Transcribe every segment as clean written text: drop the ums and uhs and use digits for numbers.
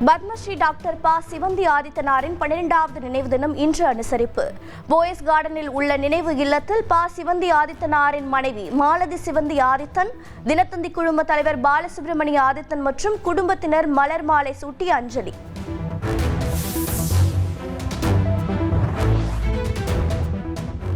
Padmashri doctor ப. சிவந்தி ஆதித்தனாரின் 12வது நினைவு தினம் இன்று அனுசரிப்பு. போயஸ் கார்டனில் உள்ள நினைவு இல்லத்தில் ப. சிவந்தி ஆதித்தனாரின் மனைவி மாலதி சிவந்தி ஆதித்தன், தினத்தந்தி குழும தலைவர் பாலசுப்ரமணிய ஆதித்தன் மற்றும் குடும்பத்தினர் மலர் மாலை சூட்டி அஞ்சலி.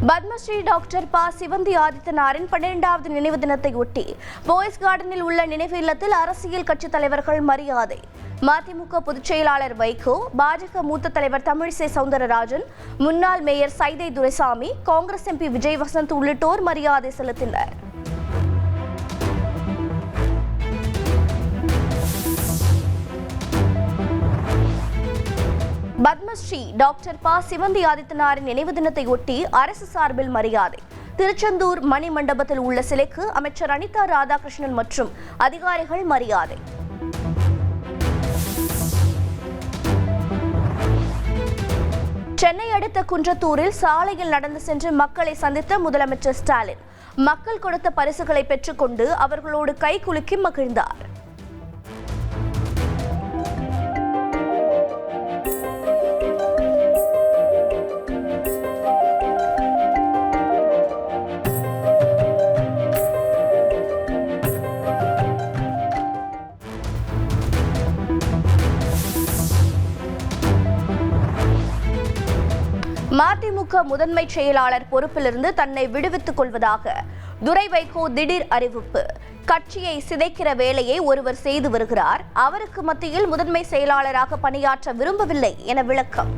பத்மஸ்ரீ டாக்டர் ப. சிவந்தி ஆதித்தனாரின் 12வது நினைவு தினத்தை ஒட்டி போயஸ் கார்டனில் உள்ள நினைவு இல்லத்தில் அரசியல் கட்சி தலைவர்கள் மரியாதை. மதிமுக பொதுச் செயலாளர் வைகோ, பாஜக மூத்த தலைவர் தமிழிசை சவுந்தரராஜன், முன்னாள் மேயர் சைதை துரைசாமி, காங்கிரஸ் எம்பி விஜய் வசந்த் உள்ளிட்டோர் மரியாதை செலுத்தினர். பத்மஸ்ரீ டாக்டர் ப. சிவந்தி ஆதித்தனாரின் நினைவு தினத்தை ஒட்டி அரசு சார்பில் மரியாதை. திருச்செந்தூர் மணி மண்டபத்தில் உள்ள சிலைக்கு அமைச்சர் அனிதா ராதாகிருஷ்ணன் மற்றும் அதிகாரிகள் மரியாதை. சென்னை அடுத்த குன்றத்தூரில் சாலையில் நடந்து சென்று மக்களை சந்தித்த முதலமைச்சர் ஸ்டாலின் மக்கள் கொடுத்த பரிசுகளை பெற்றுக்கொண்டு அவர்களோடு கைகுலுக்கி மகிழ்ந்தார். மதிமுக முதன்மை செயலாளர் பொறுப்பிலிருந்து தன்னை விடுவித்துக் கொள்வதாக துரை வைகோ திடீர் அறிவிப்பு. கட்சியை சிதைக்கிற வேலையை ஒருவர் செய்து வருகிறார், அவருக்கு மத்தியில் முதன்மை செயலாளராக பணியாற்ற விரும்பவில்லை என விளக்கம்.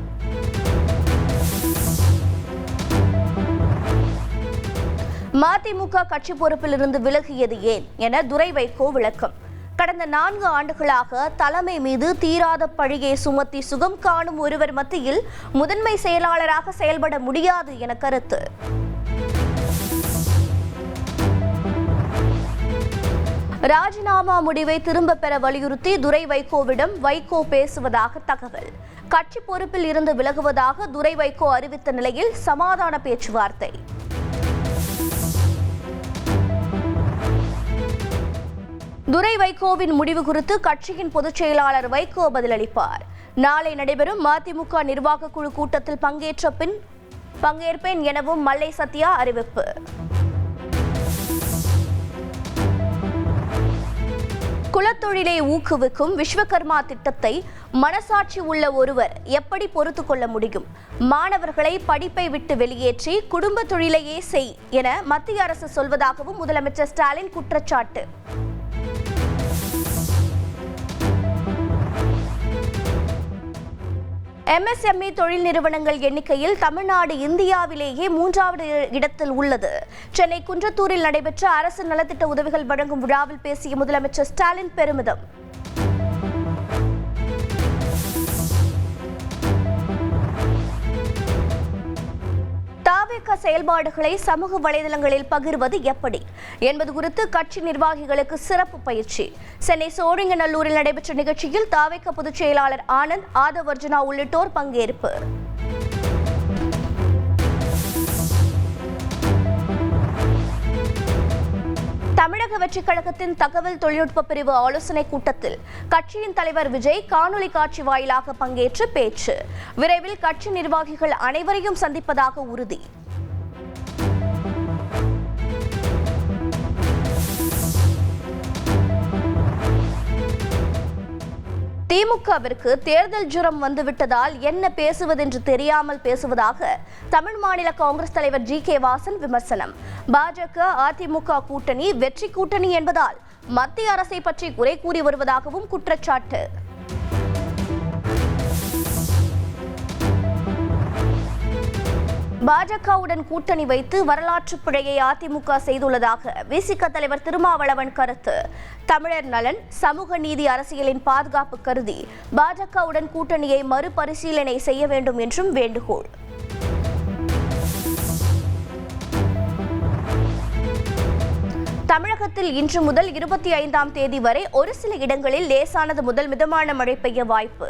மதிமுக கட்சி பொறுப்பிலிருந்து விலகியது ஏன் என துரை வைகோ விளக்கம். கடந்த 4 ஆண்டுகளாக தலைமை மீது தீராத பழியை சுமத்தி சுகம் காணும் ஒருவர் மத்தியில் முதன்மை செயலாளராக செயல்பட முடியாது என கருத்து. ராஜினாமா முடிவை திரும்ப பெற வலியுறுத்தி துரை வைகோவிடம் வைகோ பேசுவதாக தகவல். கட்சி பொறுப்பில் இருந்து விலகுவதாக துரை வைகோ அறிவித்த நிலையில் சமாதான பேச்சுவார்த்தை. துரை வைகோவின் முடிவு குறித்து கட்சியின் பொதுச் செயலாளர் வைகோ பதிலளிப்பார். நாளை நடைபெறும் மதிமுக நிர்வாக குழு கூட்டத்தில் பங்கேற்பேன் எனவும் மல்லை சத்யா அறிவிப்பு. குலத்தொழிலை ஊக்குவிக்கும் விஸ்வகர்மா திட்டத்தை மனசாட்சி உள்ள ஒருவர் எப்படி பொறுத்து கொள்ள முடியும்? மாணவர்களை படிப்பை விட்டு வெளியேற்றி குடும்ப தொழிலையே செய் என மத்திய அரசு சொல்வதாகவும் முதலமைச்சர் ஸ்டாலின் குற்றச்சாட்டு. MSME தொழில் நிறுவனங்கள் எண்ணிக்கையில் தமிழ்நாடு இந்தியாவிலேயே 3வது இடத்தில் உள்ளது. சென்னை குன்றத்தூரில் நடைபெற்ற அரசு நலத்திட்ட உதவிகள் வழங்கும் விழாவில் பேசிய முதலமைச்சர் ஸ்டாலின் பெருமிதம். தாவேகா செயல்பாடுகளை சமூக வலைதளங்களில் பகிர்வது எப்படி என்பது குறித்து கட்சி நிர்வாகிகளுக்கு சிறப்பு பயிற்சி. சென்னை சோழிங்கநல்லூரில் நடைபெற்ற நிகழ்ச்சியில் தாவேகா பொதுச் செயலாளர் ஆனந்த், ஆதவ் அர்ஜுனா உள்ளிட்டோர் பங்கேற்பு. தமிழக வெற்றிக் கழகத்தின் தகவல் தொழில்நுட்ப பிரிவு ஆலோசனை கூட்டத்தில் கட்சியின் தலைவர் விஜய் காணொலி காட்சி வாயிலாக பங்கேற்று பேச்சு. விரைவில் கட்சி நிர்வாகிகள் அனைவரையும் சந்திப்பதாக உறுதி. திமுகவிற்கு தேர்தல் ஜுரம் வந்துவிட்டதால் என்ன பேசுவதென்று தெரியாமல் பேசுவதாக தமிழ் மாநில காங்கிரஸ் தலைவர் G.K. வாசன் விமர்சனம். பாஜக அதிமுக கூட்டணி வெற்றி கூட்டணி என்பதால் மத்திய அரசை பற்றி குறை கூறி வருவதாகவும் குற்றச்சாட்டு. பாஜகவுடன் கூட்டணி வைத்து வரலாற்று பிழையை அதிமுக செய்துள்ளதாக விசிக தலைவர் திருமாவளவன் கருத்து. தமிழர் நலன், சமூக நீதி அரசியலின் பாதுகாப்பு கருதி பாஜகவுடன் கூட்டணியை மறுபரிசீலனை செய்ய வேண்டும் என்றும் வேண்டுகோள். தமிழகத்தில் இன்று முதல் 25ஆம் தேதி வரை ஒரு சில இடங்களில் லேசானது முதல் மிதமான மழை பெய்ய வாய்ப்பு.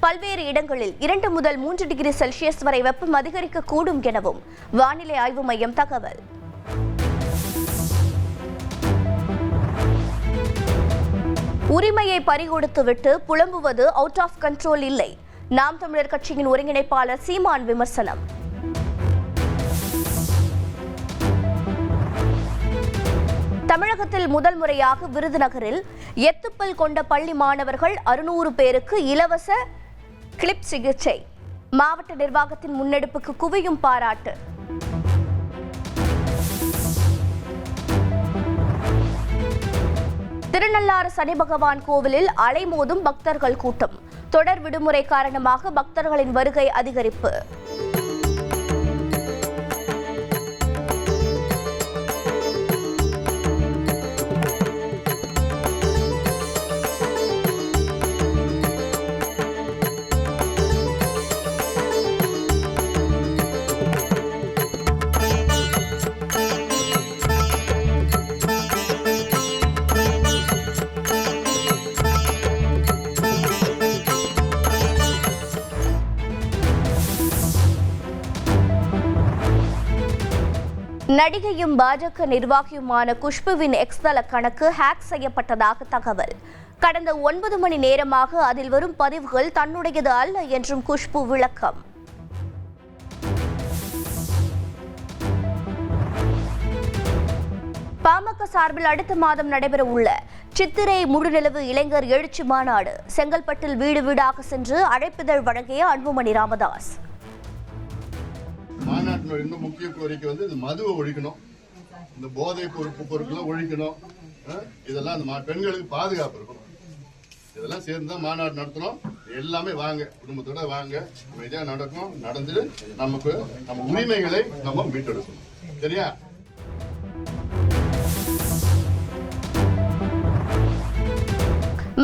பல்வேறு இடங்களில் 2 முதல் 3 டிகிரி செல்சியஸ் வரை வெப்பம் அதிகரிக்கக்கூடும் எனவும் வானிலை ஆய்வு மையம் தகவல். உரிமையை பறிகொடுத்துவிட்டு புலம்புவது அவுட் ஆஃப் கண்ட்ரோல் இல்லை. நாம் தமிழர் கட்சியின் ஒருங்கிணைப்பாளர் சீமான் விமர்சனம். தமிழகத்தில் முதல் முறையாக விருதுநகரில் எத்துப்பல் கொண்ட பள்ளி மாணவர்கள் 600 பேருக்கு இலவச கிளிப் சிகிச்சை. மாவட்ட நிர்வாகத்தின் முன்னெடுப்புக்கு குவியும் பாராட்டு. திருநள்ளாறு சனி பகவான் கோவிலில் அலைமோதும் பக்தர்கள் கூட்டம். தொடர் விடுமுறை காரணமாக பக்தர்களின் வருகை அதிகரிப்பு. நடிகையும் பாஜக நிர்வாகியுமான குஷ்புவின் எக்ஸ் தள கணக்கு ஹேக் செய்யப்பட்டதாக தகவல். கடந்த 9 மணி நேரமாக அதில் வரும் பதிவுகள் தன்னுடையது அல்ல என்றும் குஷ்பு விளக்கம். பாமக சார்பில் அடுத்த மாதம் நடைபெற உள்ள சித்திரை முழுநிலவு இளைஞர் எழுச்சி மாநாடு. செங்கல்பட்டில் வீடு வீடாக சென்று அழைப்பிதழ் வழங்கிய அன்புமணி ராமதாஸ். மாநாட்டினோட இன்னும் முக்கிய கோரிக்கை இந்த மதுவை ஒழிக்கணும், இந்த போதை பொருட்களை ஒழிக்கணும். இதெல்லாம் அந்த பெண்களுக்கு பாதுகாப்பு இருக்கணும். இதெல்லாம் சேர்ந்து தான் மாநாடு நடத்தணும். எல்லாமே வாங்க, குடும்பத்தோட வாங்க, அமைதியாக நடக்கும். நடந்துட்டு நமக்கு நம்ம உரிமைகளை நம்ம மீட்டெடுக்கணும். சரியா?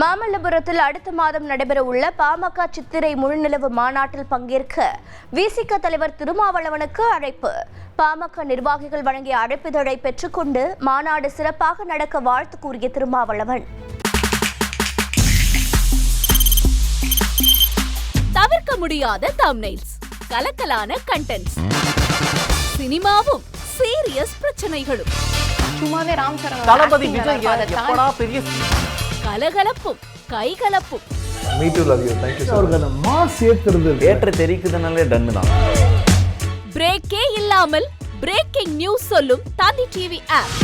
மாமல்லபுரத்தில் அடுத்த மாதம் நடைபெற உள்ள பாமக சித்திரை முழுநிலவு மாநாட்டில் பங்கேற்க விசிக தலைவர் திருமாவளவனுக்கு அழைப்பு. பாமக நிர்வாகிகள் வழங்கிய அழைப்பிதழை பெற்றுக்கொண்டு மாநாடு சிறப்பாக நடக்க வாழ்த்து கூறிய திருமாவளவன். தவிர்க்க முடியாத தம்ப்நெயில்ஸ், கலக்கலான கண்டென்ட்ஸ், சினிமாவும் சீரியஸ் பிரச்சனைகளும், சும்மாவே ராம் சரண் தளபதி விஜய் எப்படா பெரிய கலகலப்பும் கைகலப்பும். Me too love you. Thank you sir. Mass ஏத்துறது ஏற்ற தெரிக்குதனாலே டன் தான். பிரேக்கே இல்லாமல் பிரேக்கிங் நியூஸ் சொல்லும் தந்தி டிவி ஆப்.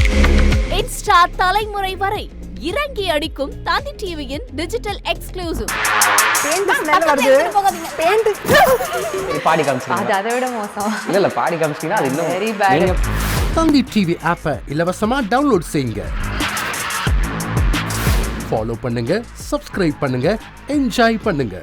இன்ஸ்டா தலைமுறை வரை இறங்கி அடிக்கும் தந்தி டிவியின் டிஜிட்டல் எக்ஸ்க்ளூசிவ். பாடி காமிச்சீங்க. அது அதை விட மோசம். இல்ல பாடி காமிச்சீங்கன்னா அது இன்னும் வெரி பேட். தந்தி டிவி ஆப்பை இலவசமா டவுன்லோட் செய்யுங்க. ஃபாலோ பண்ணுங்க, சப்ஸ்கிரைப் பண்ணுங்க, என்ஜாய் பண்ணுங்க.